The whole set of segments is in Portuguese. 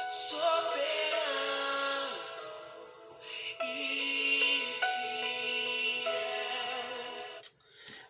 soberano e fiel.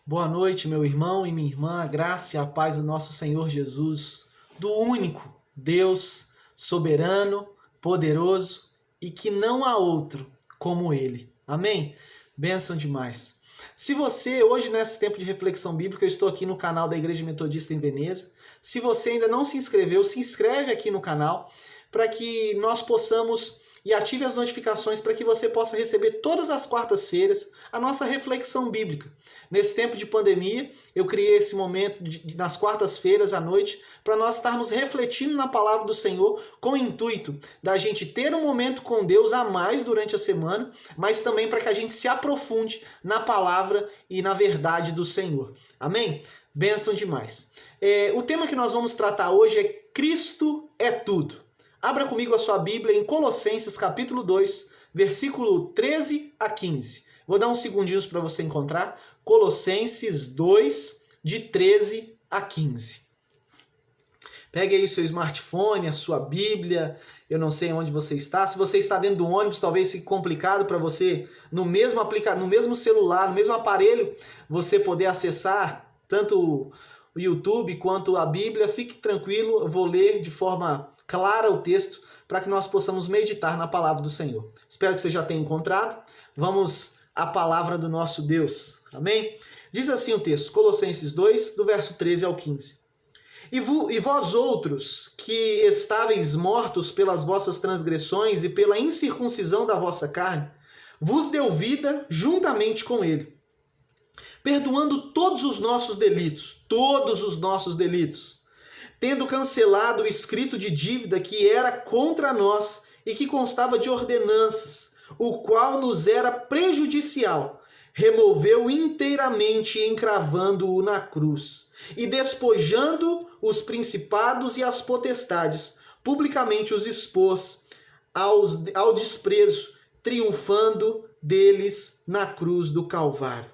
Boa noite, meu irmão e minha irmã, a graça e a paz do nosso Senhor Jesus, do único Deus soberano, poderoso e que não há outro como Ele. Amém? Bênção demais. Se você, hoje nesse tempo de reflexão bíblica, eu estou aqui no canal da Igreja Metodista em Veneza. Se você ainda não se inscreveu, se inscreve aqui no canal para que nós possamos e ative as notificações para que você possa receber todas as quartas-feiras a nossa reflexão bíblica. Nesse tempo de pandemia, eu criei esse momento nas quartas-feiras à noite para nós estarmos refletindo na palavra do Senhor com o intuito da gente ter um momento com Deus a mais durante a semana, mas também para que a gente se aprofunde na palavra e na verdade do Senhor. Amém? Bênção demais. O tema que nós vamos tratar hoje é Cristo é tudo. Abra comigo a sua Bíblia em Colossenses capítulo 2, versículo 13 a 15. Vou dar uns segundinhos para você encontrar. Colossenses 2, de 13 a 15. Pegue aí o seu smartphone, a sua Bíblia, eu não sei onde você está. Se você está dentro do ônibus, talvez fique complicado para você, no mesmo celular, no mesmo aparelho, você poder acessar tanto o YouTube quanto a Bíblia. Fique tranquilo, eu vou ler de forma clara o texto para que nós possamos meditar na palavra do Senhor. Espero que você já tenha encontrado. Vamos à palavra do nosso Deus. Amém? Diz assim o texto, Colossenses 2, do verso 13 ao 15. E vós outros, que estáveis mortos pelas vossas transgressões e pela incircuncisão da vossa carne, vos deu vida juntamente com ele, perdoando todos os nossos delitos, tendo cancelado o escrito de dívida que era contra nós e que constava de ordenanças, o qual nos era prejudicial, removeu inteiramente, encravando-o na cruz, e despojando os principados e as potestades, publicamente os expôs ao desprezo, triunfando deles na cruz do Calvário.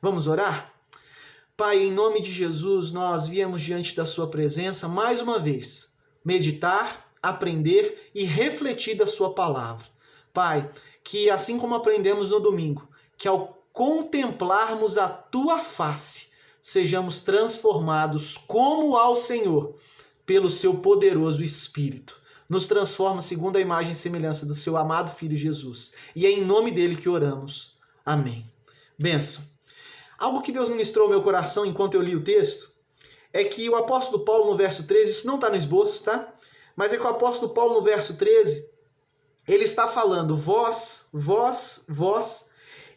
Vamos orar? Pai, em nome de Jesus, nós viemos diante da sua presença mais uma vez, meditar, aprender e refletir da sua palavra. Pai, que assim como aprendemos no domingo, que ao contemplarmos a tua face, sejamos transformados como ao Senhor, pelo seu poderoso Espírito. Nos transforma segundo a imagem e semelhança do seu amado Filho Jesus. E é em nome dele que oramos. Amém. Bênção. Algo que Deus ministrou ao meu coração enquanto eu li o texto é que o apóstolo Paulo no verso 13, isso não está no esboço, tá? Mas é que o apóstolo Paulo no verso 13, ele está falando vós,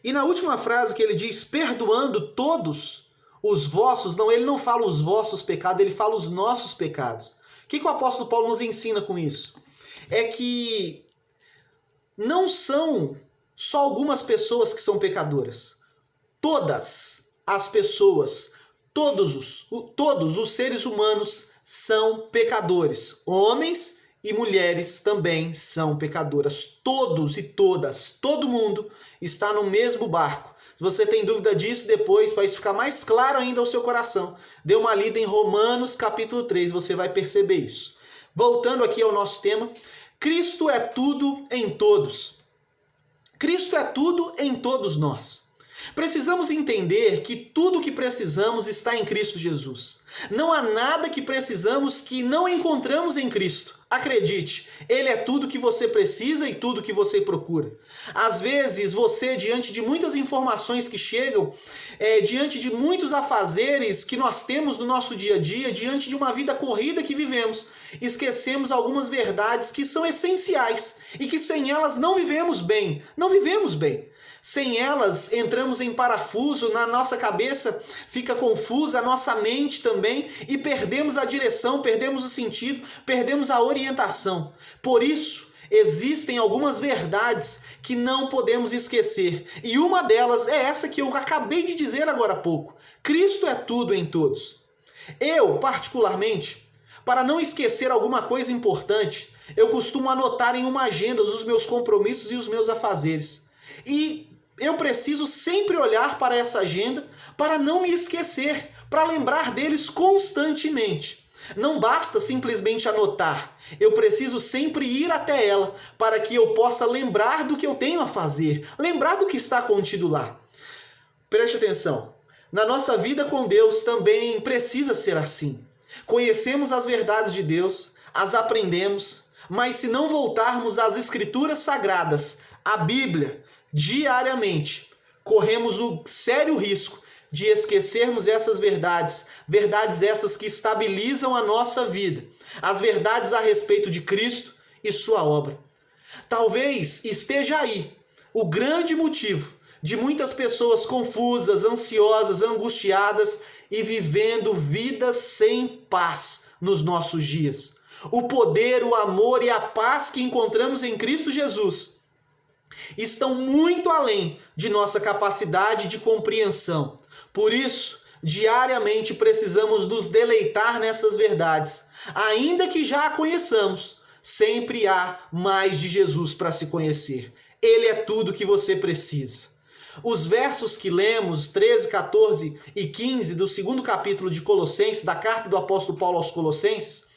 e na última frase que ele diz, perdoando todos os vossos, não, ele não fala os vossos pecados, ele fala os nossos pecados. O que o apóstolo Paulo nos ensina com isso? É que não são só algumas pessoas que são pecadoras. Todas as pessoas, todos os seres humanos são pecadores. Homens e mulheres também são pecadoras. Todos e todas, todo mundo está no mesmo barco. Se você tem dúvida disso, depois, para isso ficar mais claro ainda ao seu coração, dê uma lida em Romanos capítulo 3, você vai perceber isso. Voltando aqui ao nosso tema, Cristo é tudo em todos. Cristo é tudo em todos nós. Precisamos entender que tudo o que precisamos está em Cristo Jesus. Não há nada que precisamos que não encontramos em Cristo. Acredite, Ele é tudo que você precisa e tudo que você procura. Às vezes, você, diante de muitas informações que chegam, diante de muitos afazeres que nós temos no nosso dia a dia, diante de uma vida corrida que vivemos, esquecemos algumas verdades que são essenciais e que sem elas não vivemos bem. Não vivemos bem. Sem elas, entramos em parafuso, na nossa cabeça fica confusa, a nossa mente também, e perdemos a direção, perdemos o sentido, perdemos a orientação. Por isso, existem algumas verdades que não podemos esquecer. E uma delas é essa que eu acabei de dizer agora há pouco. Cristo é tudo em todos. Eu, particularmente, para não esquecer alguma coisa importante, eu costumo anotar em uma agenda os meus compromissos e os meus afazeres. E eu preciso sempre olhar para essa agenda para não me esquecer, para lembrar deles constantemente. Não basta simplesmente anotar. Eu preciso sempre ir até ela para que eu possa lembrar do que eu tenho a fazer, lembrar do que está contido lá. Preste atenção. Na nossa vida com Deus também precisa ser assim. Conhecemos as verdades de Deus, as aprendemos, mas se não voltarmos às Escrituras Sagradas, à Bíblia, diariamente, corremos o sério risco de esquecermos essas verdades, verdades essas que estabilizam a nossa vida, as verdades a respeito de Cristo e sua obra. Talvez esteja aí o grande motivo de muitas pessoas confusas, ansiosas, angustiadas e vivendo vidas sem paz nos nossos dias. O poder, o amor e a paz que encontramos em Cristo Jesus estão muito além de nossa capacidade de compreensão. Por isso, diariamente precisamos nos deleitar nessas verdades. Ainda que já a conheçamos, sempre há mais de Jesus para se conhecer. Ele é tudo que você precisa. Os versos que lemos, 13, 14 e 15 do segundo capítulo de Colossenses, da carta do apóstolo Paulo aos Colossenses,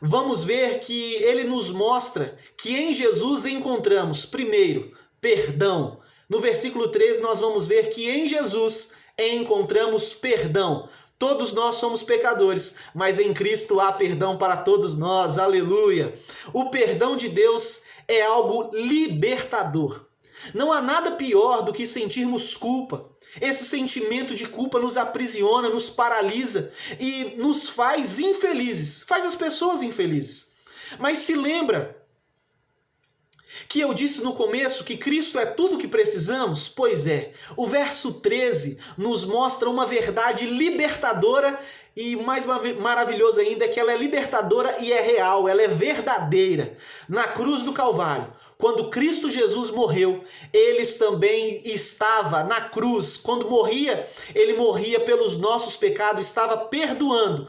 vamos ver que ele nos mostra que em Jesus encontramos, primeiro, perdão. No versículo 13 nós vamos ver que em Jesus encontramos perdão. Todos nós somos pecadores, mas em Cristo há perdão para todos nós. Aleluia! O perdão de Deus é algo libertador. Não há nada pior do que sentirmos culpa. Esse sentimento de culpa nos aprisiona, nos paralisa e nos faz infelizes, faz as pessoas infelizes. Mas se lembra que eu disse no começo que Cristo é tudo o que precisamos? Pois é, o verso 13 nos mostra uma verdade libertadora e mais maravilhoso ainda é que ela é libertadora e é real, ela é verdadeira. Na cruz do Calvário, quando Cristo Jesus morreu, eles também estava na cruz. Quando morria, ele morria pelos nossos pecados, estava perdoando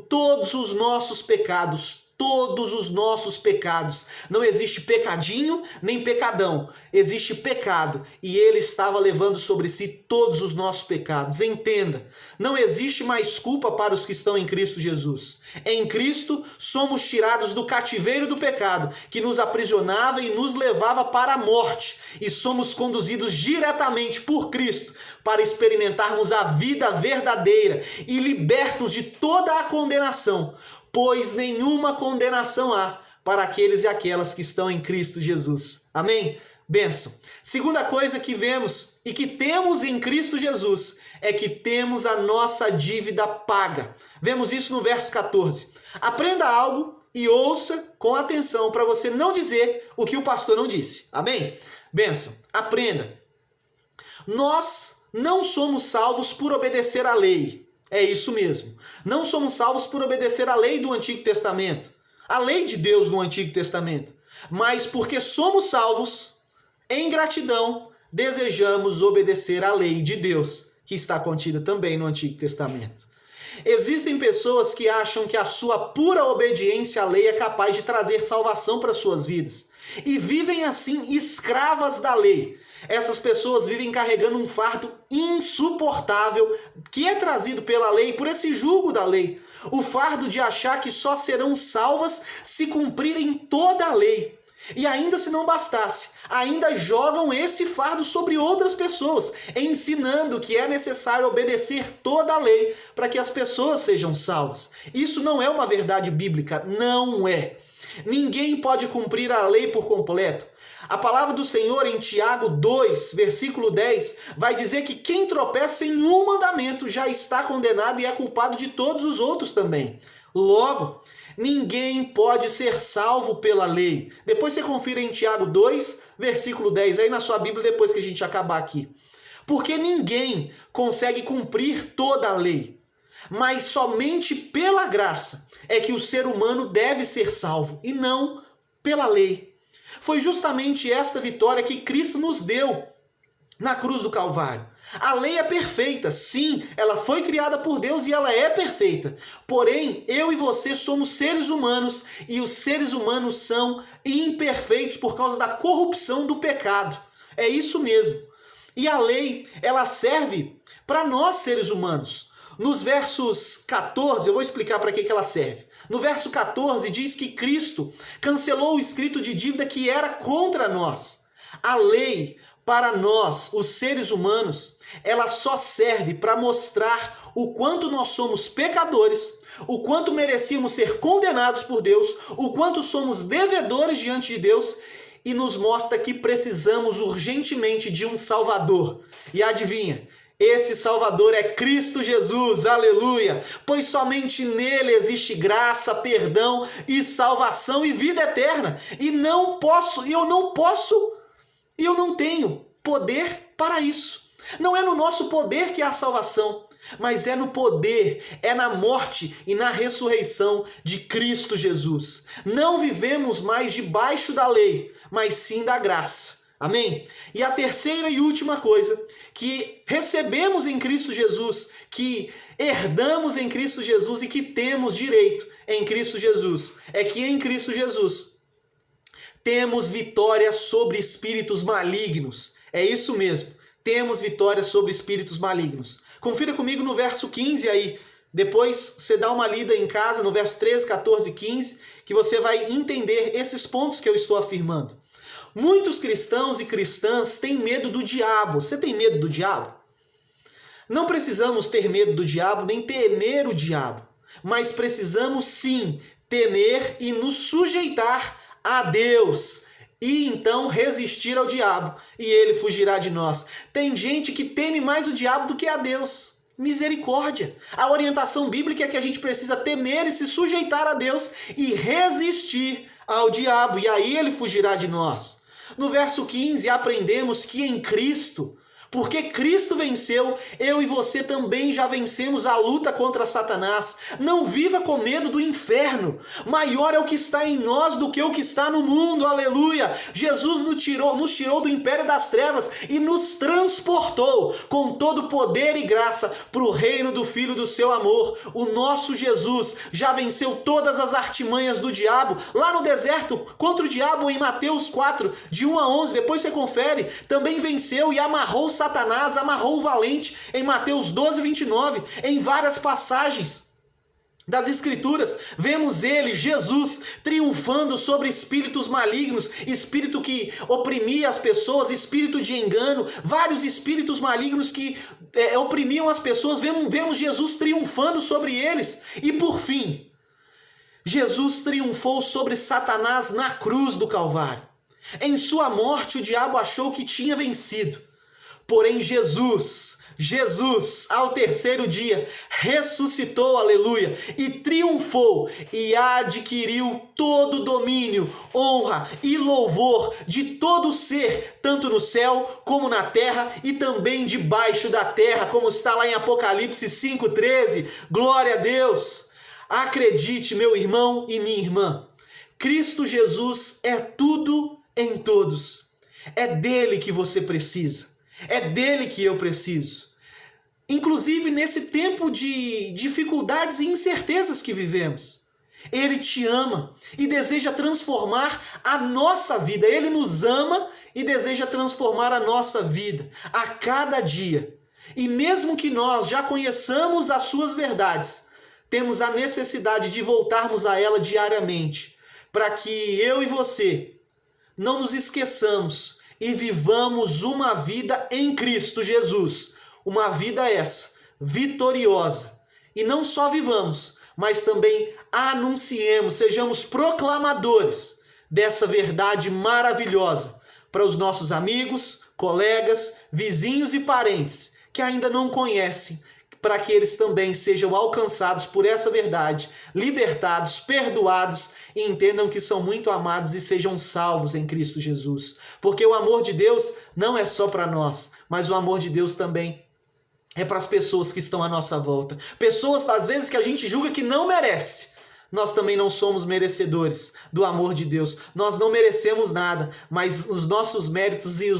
todos os nossos pecados. Todos os nossos pecados. Não existe pecadinho nem pecadão. Existe pecado. E ele estava levando sobre si todos os nossos pecados. Entenda, não existe mais culpa para os que estão em Cristo Jesus. Em Cristo, somos tirados do cativeiro do pecado, que nos aprisionava e nos levava para a morte. E somos conduzidos diretamente por Cristo para experimentarmos a vida verdadeira e libertos de toda a condenação. Pois nenhuma condenação há para aqueles e aquelas que estão em Cristo Jesus. Amém? Bênção. Segunda coisa que vemos e que temos em Cristo Jesus é que temos a nossa dívida paga. Vemos isso no verso 14. Aprenda algo e ouça com atenção para você não dizer o que o pastor não disse. Amém? Bênção. Aprenda. Nós não somos salvos por obedecer à lei. É isso mesmo. Não somos salvos por obedecer à lei do Antigo Testamento, a lei de Deus no Antigo Testamento, mas porque somos salvos, em gratidão, desejamos obedecer à lei de Deus, que está contida também no Antigo Testamento. Existem pessoas que acham que a sua pura obediência à lei é capaz de trazer salvação para suas vidas e vivem assim escravas da lei. Essas pessoas vivem carregando um fardo insuportável que é trazido pela lei, por esse jugo da lei. O fardo de achar que só serão salvas se cumprirem toda a lei. E ainda se não bastasse, ainda jogam esse fardo sobre outras pessoas, ensinando que é necessário obedecer toda a lei para que as pessoas sejam salvas. Isso não é uma verdade bíblica, não é. Ninguém pode cumprir a lei por completo. A palavra do Senhor em Tiago 2, versículo 10, vai dizer que quem tropeça em um mandamento já está condenado e é culpado de todos os outros também. Logo, ninguém pode ser salvo pela lei. Depois você confira em Tiago 2, versículo 10, aí na sua Bíblia, depois que a gente acabar aqui. Porque ninguém consegue cumprir toda a lei, mas somente pela graça é que o ser humano deve ser salvo, e não pela lei. Foi justamente esta vitória que Cristo nos deu na cruz do Calvário. A lei é perfeita, sim, ela foi criada por Deus e ela é perfeita. Porém, eu e você somos seres humanos e os seres humanos são imperfeitos por causa da corrupção do pecado. É isso mesmo. E a lei, ela serve para nós seres humanos. Nos versos 14, eu vou explicar para que ela serve. No verso 14 diz que Cristo cancelou o escrito de dívida que era contra nós. A lei, para nós, os seres humanos, ela só serve para mostrar o quanto nós somos pecadores, o quanto merecíamos ser condenados por Deus, o quanto somos devedores diante de Deus, e nos mostra que precisamos urgentemente de um Salvador. E adivinha? Esse Salvador é Cristo Jesus, aleluia! Pois somente nele existe graça, perdão e salvação e vida eterna. E eu não tenho poder para isso. Não é no nosso poder que há salvação, mas é no poder, é na morte e na ressurreição de Cristo Jesus. Não vivemos mais debaixo da lei, mas sim da graça. Amém? E a terceira e última coisa que recebemos em Cristo Jesus, que herdamos em Cristo Jesus e que temos direito em Cristo Jesus, é que em Cristo Jesus temos vitória sobre espíritos malignos. É isso mesmo, temos vitória sobre espíritos malignos. Confira comigo no verso 15 aí, depois você dá uma lida em casa, no verso 13, 14 e 15, que você vai entender esses pontos que eu estou afirmando. Muitos cristãos e cristãs têm medo do diabo. Você tem medo do diabo? Não precisamos ter medo do diabo, nem temer o diabo. Mas precisamos sim temer e nos sujeitar a Deus. E então resistir ao diabo. E ele fugirá de nós. Tem gente que teme mais o diabo do que a Deus. Misericórdia. A orientação bíblica é que a gente precisa temer e se sujeitar a Deus e resistir ao diabo. E aí ele fugirá de nós. No verso 15, aprendemos que em Cristo, porque Cristo venceu, eu e você também já vencemos a luta contra Satanás. Não viva com medo do inferno. Maior é o que está em nós do que o que está no mundo. Aleluia! Jesus nos tirou do império das trevas e nos transportou com todo poder e graça para o reino do Filho do seu amor. O nosso Jesus já venceu todas as artimanhas do diabo lá no deserto contra o diabo em Mateus 4, de 1 a 11. Depois você confere. Também venceu e amarrou Satanás, amarrou o valente em Mateus 12, 29, em várias passagens das Escrituras, vemos ele, Jesus, triunfando sobre espíritos malignos, espírito que oprimia as pessoas, espírito de engano, vários espíritos malignos que oprimiam as pessoas, vemos Jesus triunfando sobre eles. E por fim, Jesus triunfou sobre Satanás na cruz do Calvário. Em sua morte, o diabo achou que tinha vencido. Porém, Jesus, ao terceiro dia, ressuscitou, aleluia, e triunfou e adquiriu todo domínio, honra e louvor de todo ser, tanto no céu como na terra e também debaixo da terra, como está lá em Apocalipse 5,13. Glória a Deus! Acredite, meu irmão e minha irmã, Cristo Jesus é tudo em todos. É dele que você precisa. É dele que eu preciso. Inclusive nesse tempo de dificuldades e incertezas que vivemos. Ele te ama e deseja transformar a nossa vida. Ele nos ama e deseja transformar a nossa vida a cada dia. E mesmo que nós já conheçamos as suas verdades, temos a necessidade de voltarmos a ela diariamente, para que eu e você não nos esqueçamos e vivamos uma vida em Cristo Jesus. Uma vida essa, vitoriosa. E não só vivamos, mas também anunciemos, sejamos proclamadores dessa verdade maravilhosa para os nossos amigos, colegas, vizinhos e parentes que ainda não conhecem, para que eles também sejam alcançados por essa verdade, libertados, perdoados e entendam que são muito amados e sejam salvos em Cristo Jesus. Porque o amor de Deus não é só para nós, mas o amor de Deus também é para as pessoas que estão à nossa volta. Pessoas, às vezes, que a gente julga que não merece. Nós também não somos merecedores do amor de Deus. Nós não merecemos nada, mas os nossos méritos e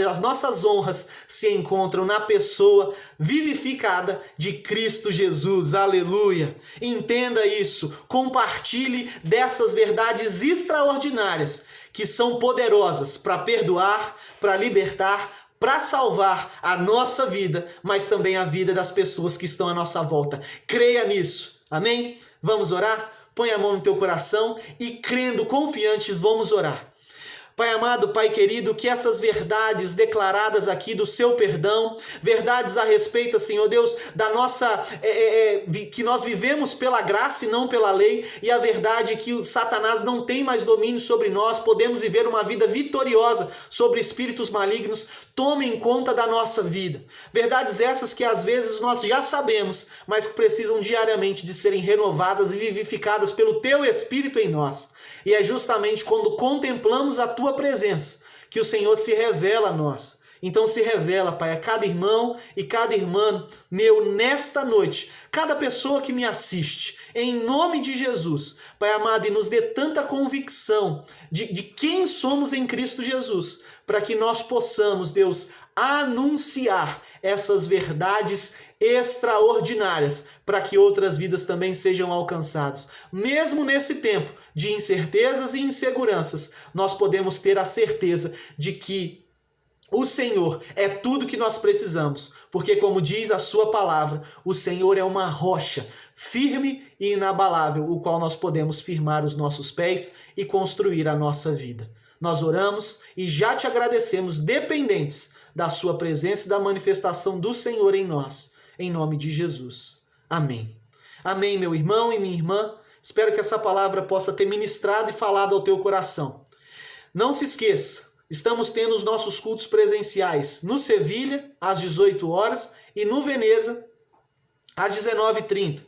as nossas honras se encontram na pessoa vivificada de Cristo Jesus. Aleluia! Entenda isso. Compartilhe dessas verdades extraordinárias que são poderosas para perdoar, para libertar, para salvar a nossa vida, mas também a vida das pessoas que estão à nossa volta. Creia nisso. Amém? Vamos orar? Põe a mão no teu coração e, crendo, confiante, vamos orar. Pai amado, Pai querido, que essas verdades declaradas aqui do seu perdão, verdades a respeito, Senhor Deus, da nossa, que nós vivemos pela graça e não pela lei, e a verdade que o Satanás não tem mais domínio sobre nós, podemos viver uma vida vitoriosa sobre espíritos malignos, tome em conta da nossa vida. Verdades essas que às vezes nós já sabemos, mas que precisam diariamente de serem renovadas e vivificadas pelo teu Espírito em nós. E é justamente quando contemplamos a tua presença que o Senhor se revela a nós. Então se revela, Pai, a cada irmão e cada irmã meu nesta noite, cada pessoa que me assiste, em nome de Jesus, Pai amado, e nos dê tanta convicção de quem somos em Cristo Jesus, para que nós possamos, Deus, anunciar essas verdades extraordinárias, para que outras vidas também sejam alcançadas. Mesmo nesse tempo de incertezas e inseguranças, nós podemos ter a certeza de que o Senhor é tudo que nós precisamos, porque como diz a sua palavra, o Senhor é uma rocha firme e inabalável, o qual nós podemos firmar os nossos pés e construir a nossa vida. Nós oramos e já te agradecemos, dependentes da sua presença e da manifestação do Senhor em nós, em nome de Jesus. Amém. Amém, meu irmão e minha irmã. Espero que essa palavra possa ter ministrado e falado ao teu coração. Não se esqueça, estamos tendo os nossos cultos presenciais no Sevilha, às 18 horas, e no Veneza, às 19h30.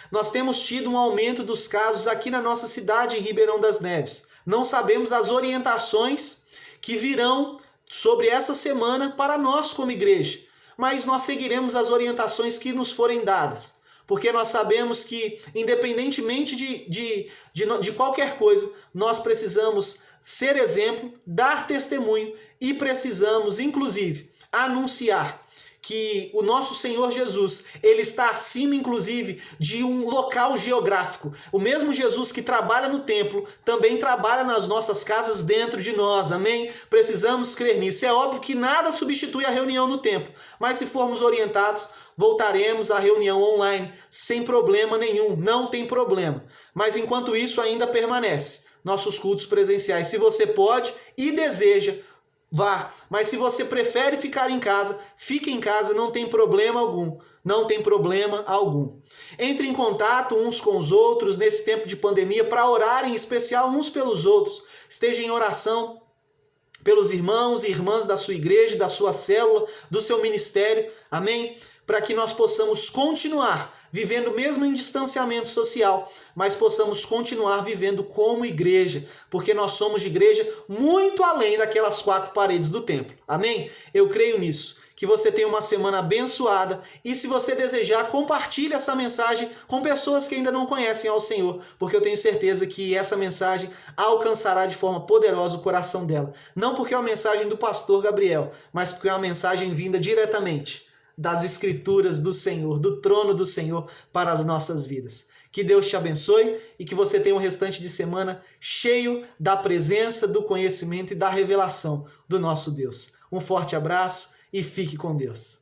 Nós temos tido um aumento dos casos aqui na nossa cidade, em Ribeirão das Neves. Não sabemos as orientações que virão sobre essa semana para nós como igreja, mas nós seguiremos as orientações que nos forem dadas, porque nós sabemos que, independentemente de qualquer coisa, nós precisamos ser exemplo, dar testemunho e precisamos, inclusive, anunciar que o nosso Senhor Jesus, ele está acima, inclusive, de um local geográfico. O mesmo Jesus que trabalha no templo, também trabalha nas nossas casas dentro de nós, amém? Precisamos crer nisso. É óbvio que nada substitui a reunião no templo, mas se formos orientados, voltaremos à reunião online, sem problema nenhum, não tem problema. Mas enquanto isso, ainda permanece nossos cultos presenciais. Se você pode e deseja, vá, mas se você prefere ficar em casa, fique em casa, não tem problema algum, não tem problema algum. Entre em contato uns com os outros nesse tempo de pandemia para orar em especial uns pelos outros. Esteja em oração pelos irmãos e irmãs da sua igreja, da sua célula, do seu ministério, amém? Para que nós possamos continuar vivendo mesmo em distanciamento social, mas possamos continuar vivendo como igreja, porque nós somos de igreja muito além daquelas 4 paredes do templo. Amém? Eu creio nisso. Que você tenha uma semana abençoada e, se você desejar, compartilhe essa mensagem com pessoas que ainda não conhecem ao Senhor, porque eu tenho certeza que essa mensagem alcançará de forma poderosa o coração dela. Não porque é uma mensagem do pastor Gabriel, mas porque é uma mensagem vinda diretamente das Escrituras do Senhor, do trono do Senhor para as nossas vidas. Que Deus te abençoe e que você tenha um restante de semana cheio da presença, do conhecimento e da revelação do nosso Deus. Um forte abraço e fique com Deus.